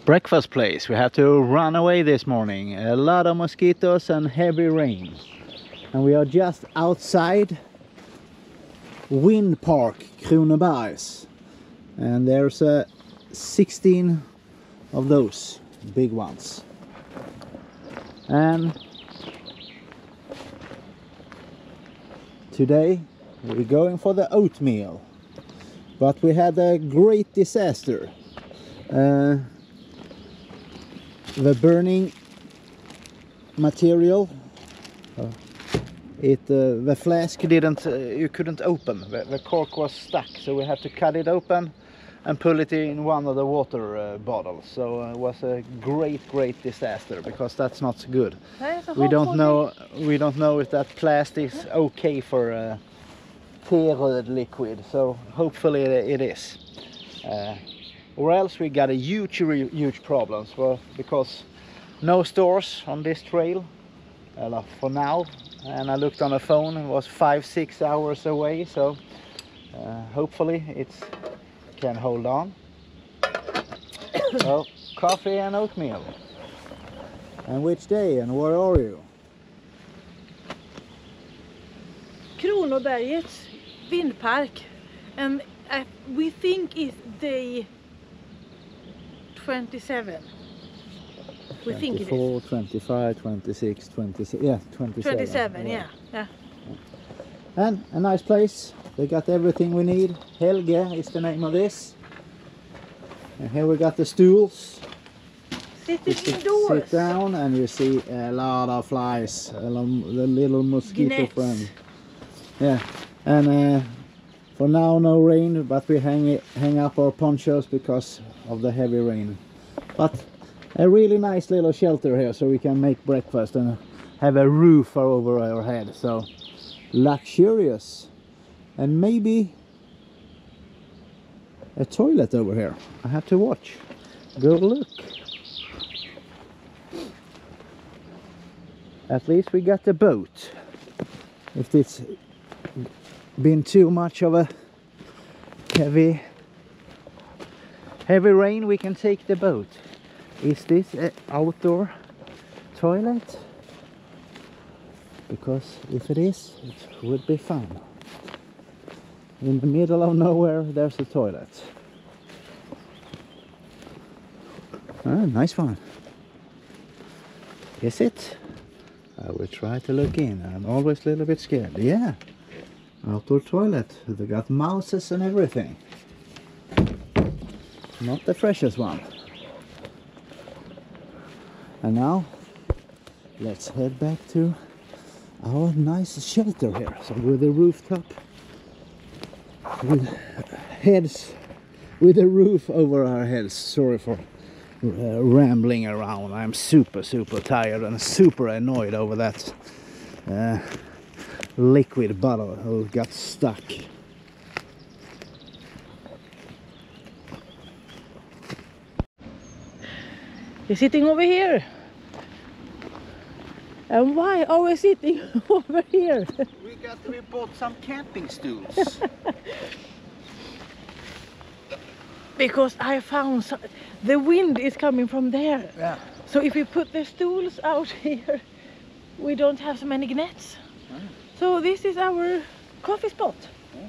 breakfast place. We have to run away this morning. A lot of mosquitoes and heavy rain. And we are just outside Wind Park, Kronobergs. And there's 16 of those big ones. And today we're going for the oatmeal. But we had a great disaster. The burning material, the flask didn't, you couldn't open. The cork was stuck, so we had to cut it open and pull it in one of the water bottles. So it was a great disaster, because that's not good. We don't know if that plastic is okay for Treriksröset liquid. So hopefully it is. Or else we got a huge problems, because no stores on this trail for now. And I looked on the phone, it was 5-6 hours away, so hopefully it can hold on. So coffee and oatmeal. And which day and where are you? Kronobergets Vindpark, and we think it's day 27. We think it is 24, 25, 26, 27. Yeah, 27. 27, yeah. And a nice place. They got everything we need. Helge is the name of this. And here we got the stools. Sitting indoors. Sit down and you see a lot of flies. The little mosquito friend. Yeah. And for now no rain, but we hang up our ponchos because of the heavy rain. But a really nice little shelter here, so we can make breakfast and have a roof over our head. So luxurious. And maybe a toilet over here. I have to watch. Go look. At least we got the boat. If it's been too much of a heavy rain, we can take the boat. Is this an outdoor toilet? Because if it is, it would be fun. In the middle of nowhere, there's a toilet. Ah, nice one. Is it? I will try to look in. I'm always a little bit scared. Yeah, outdoor toilet. They got mouses and everything. Not the freshest one. And now, let's head back to our nice shelter here. So with a rooftop, with a roof over our heads. Sorry for rambling around. I'm super tired and super annoyed over that liquid bottle who got stuck. You're sitting over here. And why are we sitting over here? We bought some camping stools. Because I found the wind is coming from there. Yeah. So if we put the stools out here, we don't have so many nets. So this is our coffee spot. Yeah.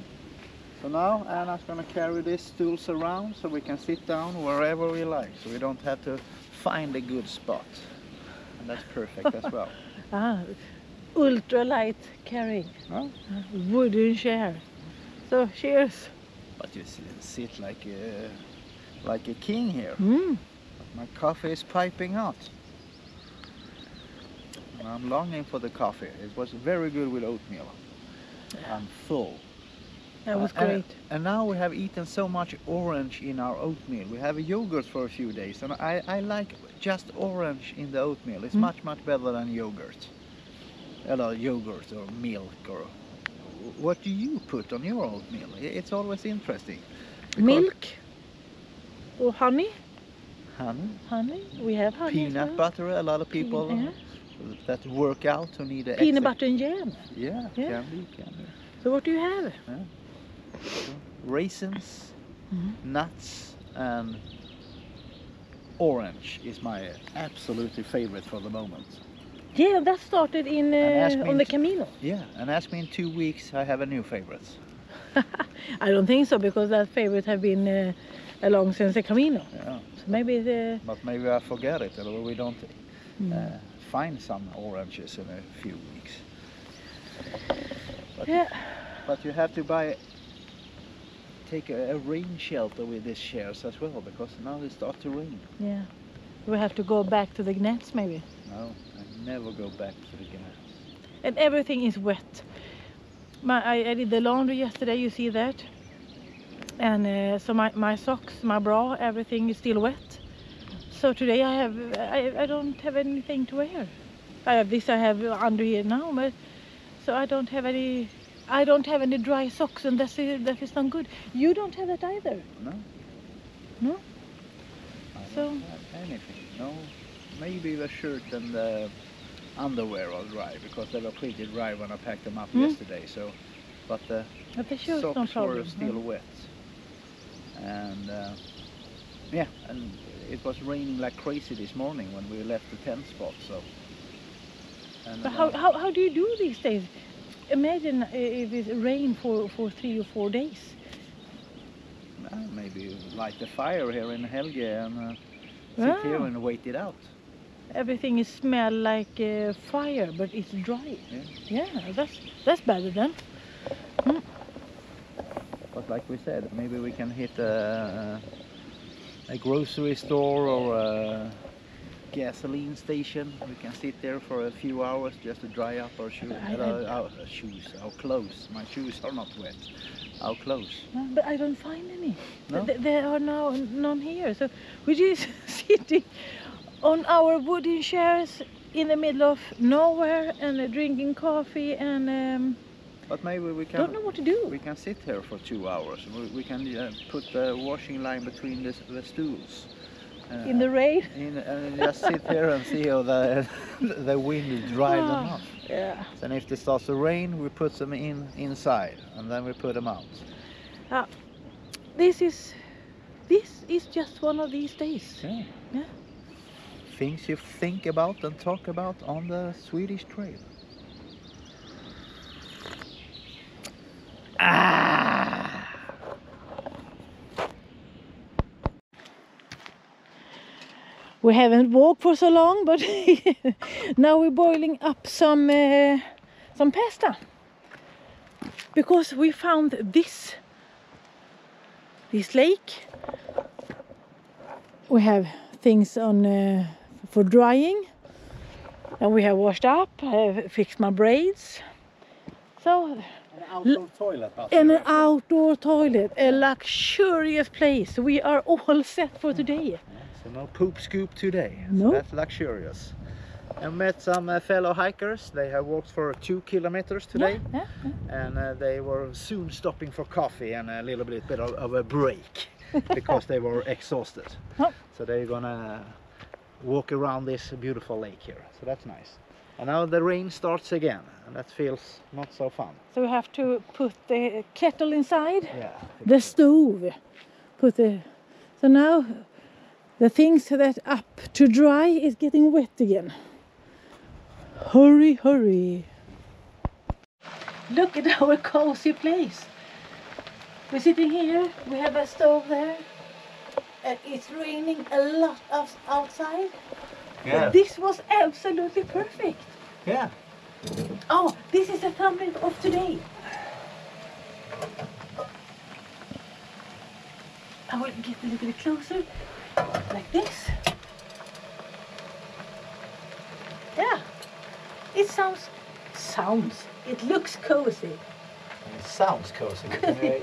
So now Anna's gonna carry these stools around so we can sit down wherever we like. So we don't have to find a good spot. And that's perfect as well. Ultra light carrying. Oh. Wooden chair. So cheers. But you sit like a king here. My coffee is piping hot. And I'm longing for the coffee. It was very good with oatmeal. I'm full. That was great. And now we have eaten so much orange in our oatmeal. We have a yogurt for a few days, and I like just orange in the oatmeal. It's much better than yogurt. Yogurt or milk. Or what do you put on your oatmeal? It's always interesting. Milk or honey. Honey. We have honey. Peanut butter. A lot of people that work out who need a peanut butter and jam. Yeah. Can be. So what do you have? Raisins, nuts, and orange is my absolutely favorite for the moment. Yeah, that started in on the Camino. Yeah, and ask me in 2 weeks, I have a new favorite. I don't think so, because that favorite have been along since the Camino. Yeah. So maybe But maybe I forget it, or we don't find some oranges in a few weeks. But, yeah. But you have to take a rain shelter with these chairs as well, because now it starts to rain. Yeah. We have to go back to the gnats maybe. No, I never go back to the gnats. And everything is wet. I did the laundry yesterday, you see that? And so my socks, my bra, everything is still wet. So today I don't have anything to wear. I have this I have under here now, but so I don't have any dry socks, and that is not good. You don't have that either. No. No? I don't have anything. No. Maybe the shirt and the underwear are dry, because they were pretty dry when I packed them up yesterday. So, but the socks were still wet. And yeah, and it was raining like crazy this morning when we left the tent spot. So. And but how do you do these days? Imagine if it rained for 3 or 4 days. Maybe light the fire here in Helge and sit here and wait it out. Everything is smell like fire, but it's dry. Yeah, that's better then. But like we said, maybe we can hit a grocery store or a gasoline station. We can sit there for a few hours just to dry up our shoes. Our clothes. My shoes are not wet. Our clothes. But I don't find any. No? There are now none here. So we're just sitting on our wooden chairs in the middle of nowhere and drinking coffee and. But maybe we can. Don't know what to do. We can sit here for 2 hours. We can put the washing line between the stools. In the rain. And just sit here and see how the wind drives them up. Yeah. Then if it starts to rain, we put them inside, and then we put them out. This is just one of these days. Yeah. Things you think about and talk about on the Swedish trail. We haven't walked for so long, but now we're boiling up some pasta, because we found this lake. We have things on for drying, and we have washed up. I have fixed my braids. So an outdoor toilet. And an outdoor toilet, a luxurious place. We are all set for today. So no poop scoop today. No. So that's luxurious. I met some fellow hikers. They have walked for 2 kilometers today. Yeah. And they were soon stopping for coffee and a little bit of a break because they were exhausted. Oh. So they're gonna walk around this beautiful lake here. So that's nice. And now the rain starts again, and that feels not so fun. So we have to put the kettle inside. Yeah. The stove. So now the things that up to dry is getting wet again. Hurry, hurry. Look at our cozy place. We're sitting here, we have a stove there, and it's raining a lot outside. Yeah. But this was absolutely perfect. Yeah. Oh, this is the thumbnail of today. I will get a little bit closer, like this. Yeah, it it looks cozy. It sounds cozy.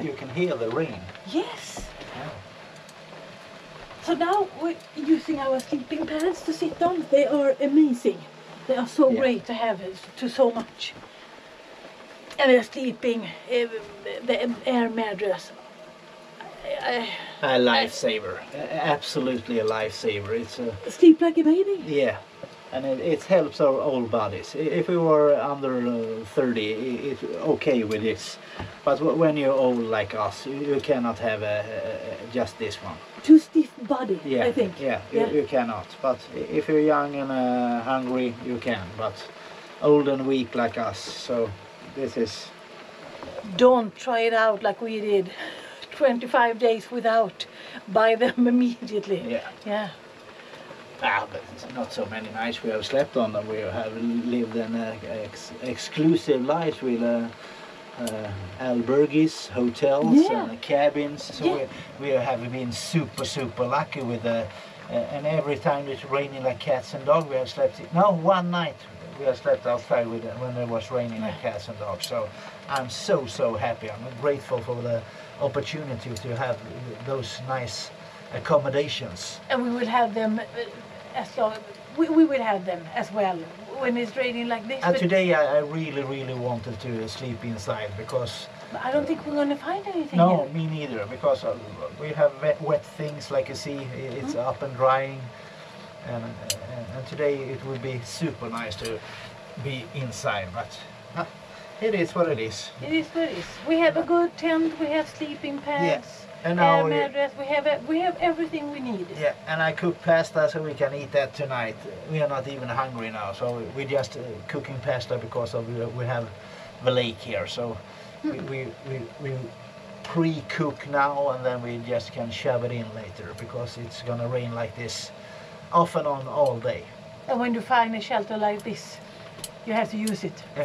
You can hear the rain. Yes. Yeah. So now we're using our sleeping pads to sit on. They are amazing. They are so great to have to so much. And they're sleeping, the air mattress. A lifesaver. Absolutely a lifesaver. It's a sleep like a baby. Yeah. And it helps our old bodies. If we were under 30, it's okay with this. But when you're old like us, you cannot have just this one. Too stiff body, Yeah, I think. yeah, you cannot. But if you're young and hungry, you can. But old and weak like us, so this is... Don't try it out like we did. 25 days without. Buy them immediately. Yeah. Yeah. But it's not so many nights we have slept on them. We have lived an exclusive life with albergues, hotels, and cabins. So we have been super lucky with and every time it's raining like cats and dogs, we have slept. No, one night we have slept outside with when it was raining like cats and dogs. So I'm so happy. I'm grateful for the opportunity to have those nice accommodations. And we will have them as long. We will have them as well when it's raining like this. And today I really wanted to sleep inside because... I don't think we're going to find anything. No, here. me neither, because we have wet things like you see, it's up and drying. And today it would be super nice to be inside, but it is what it is. It is what it is. We have a good tent, we have sleeping pads. And now mattress, we have everything we need. Yeah, and I cook pasta so we can eat that tonight. We are not even hungry now, so we're just cooking pasta because of we have the lake here. So we pre-cook now, and then we just can shove it in later because it's gonna rain like this off and on all day. And when you find a shelter like this, you have to use it. Yeah.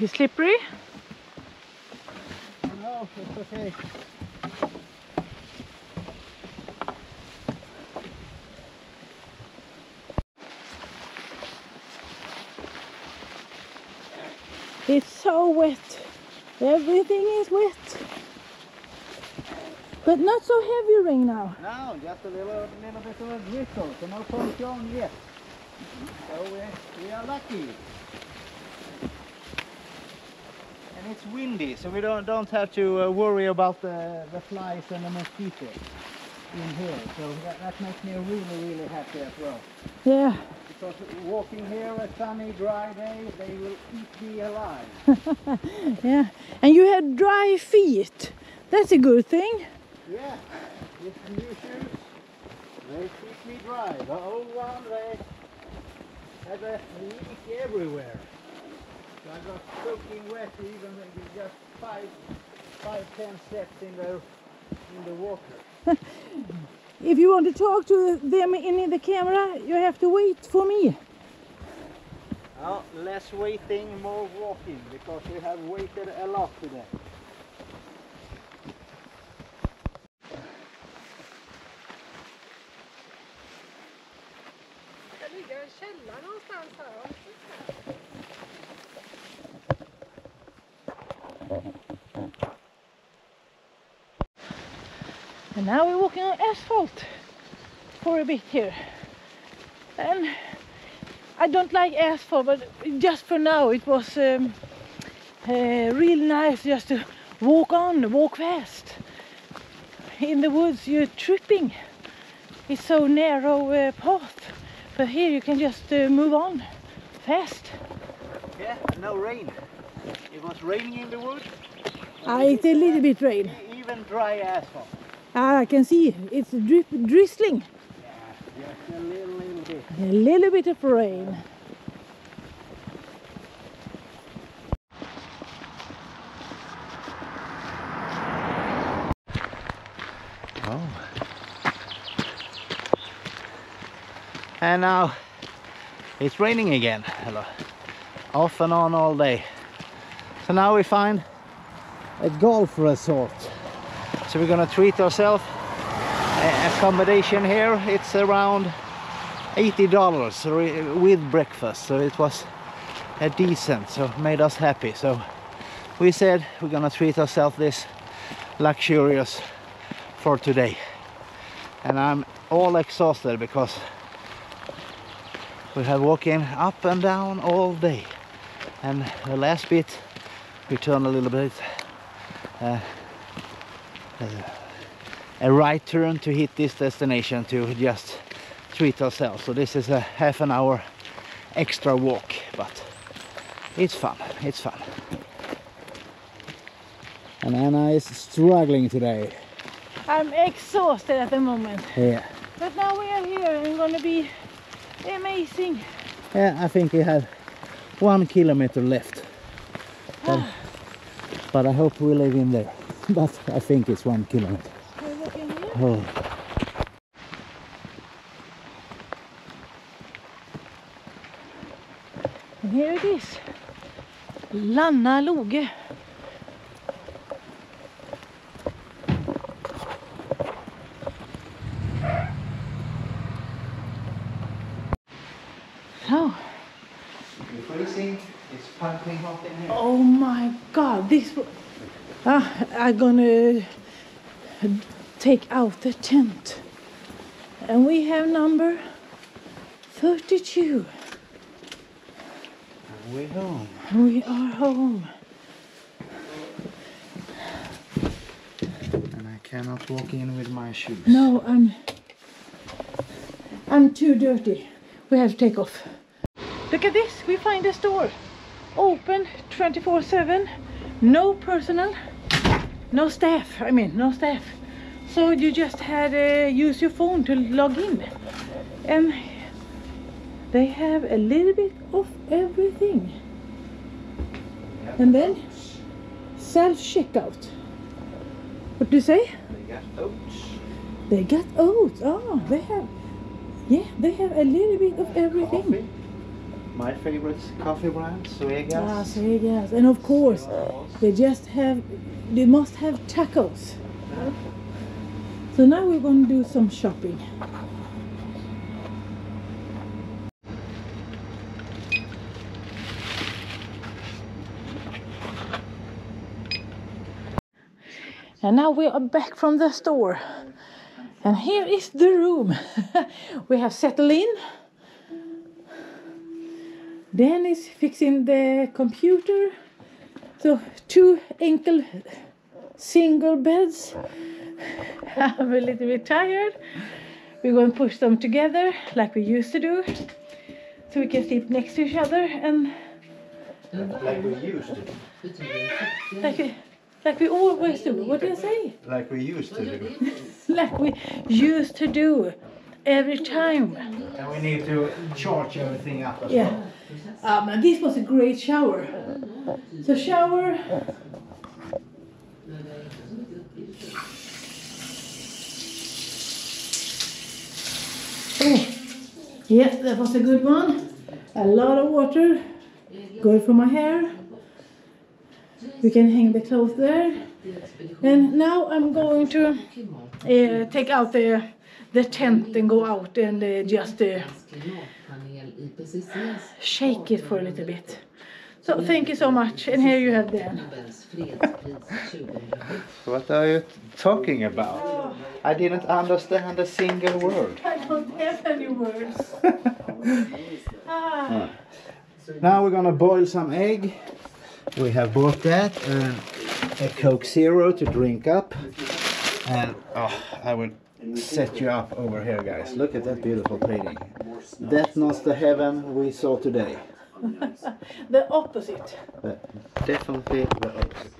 It's slippery. No, it's okay. It's so wet. Everything is wet. But not so heavy rain now. No, just a little bit of a drizzle, so no sunshine yet. So we are lucky. And it's windy, so we don't have to worry about the flies and the mosquitoes in here. So that makes me really happy as well. Yeah. Because walking here a sunny, dry day, they will eat me alive. Yeah. And you had dry feet. That's a good thing. Yeah. These new shoes, they keep me dry. The old one, they have a leak everywhere. So I got soaking wet even just 5-10 steps in the water. If you want to talk to them in the camera, you have to wait for me. Well, less waiting, more walking, because we have waited a lot today. Det ligger en källa någonstans här. And now we're walking on asphalt for a bit here. And I don't like asphalt, but just for now it was really nice just to walk fast. In the woods you're tripping. It's so narrow path, but here you can just move on fast. Yeah, no rain. It was raining in the wood. It's a little bit rain. Even dry asphalt. I can see it's drizzling. Yeah, just a little bit. A little bit of rain. Oh. And now it's raining again. Hello. Off and on all day. So now we find a golf resort. So we're gonna treat ourselves. Accommodation here, it's around $80 with breakfast. So it was a decent, so made us happy. So we said we're gonna treat ourselves this luxurious for today. And I'm all exhausted because we have walking up and down all day. And the last bit we turn a little bit, a right turn to hit this destination to just treat ourselves. So this is a half an hour extra walk, but it's fun, it's fun. And Anna is struggling today. I'm exhausted at the moment. Yeah. But now we are here and it's going to be amazing. Yeah, I think we have 1 kilometer left. But I hope we live in there. But I think it's 1 kilometer. We're walking here. Oh. And here it is. Lanna Loge. So, You're freezing, it's pumping hot in here. oh my god, this I'm gonna take out the tent. And we have number 32. And we're home. We are home. And I cannot walk in with my shoes. No, I'm too dirty. We have to take off. Look at this, we find a store. Open 24/7. No personnel. No staff, no staff. So you just had use your phone to log in. And they have a little bit of everything. And then self-checkout. What do you say? They got oats. They got oats. Oh, they have a little bit of everything. Coffee. My favorite coffee brand, Swedish. Ah, Swedish. And of course, they must have tacos. So now we're going to do some shopping. And now we are back from the store. And here is the room. We have settled in. Dan is fixing the computer. So 2 ankle single beds. I'm a little bit tired. We're going to push them together like we used to do. So we can sleep next to each other and Like we used to. like we always do. What do you say? Like we used to do. Like we used to do every time. And we need to charge everything up as Yeah. well. And this was a great shower. So shower. Oh, yes, that was a good one. A lot of water. Good for my hair. We can hang the clothes there. And now I'm going to take out the tent and go out and just shake it for a little bit. So thank you so much. And here you have Dan. What are you talking about? I didn't understand a single word. I don't have any words. Now we're gonna boil some egg. We have bought that and a Coke Zero to drink up. And I will set you up over here, guys. Look at that beautiful painting. That's not the heaven we saw today. The opposite. Definitely the opposite.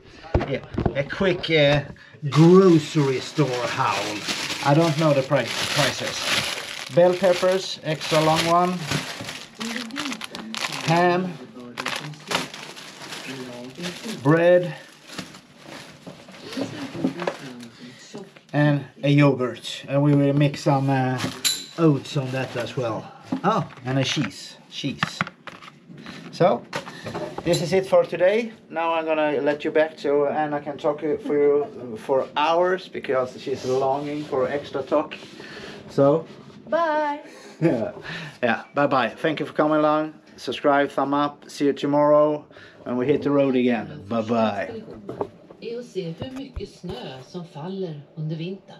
Yeah, a quick grocery store haul. I don't know the prices. Bell peppers, extra long one. Ham. Bread. And a yogurt. And we will mix some oats on that as well. Oh, and a cheese. So, this is it for today. Now I'm gonna let you back so Anna can talk for you for hours because she's longing for extra talk. So, Bye. yeah, bye. Thank you for coming along. Subscribe, thumb up. See you tomorrow when we hit the road again. Bye. Är att se hur mycket snö som faller under vintern.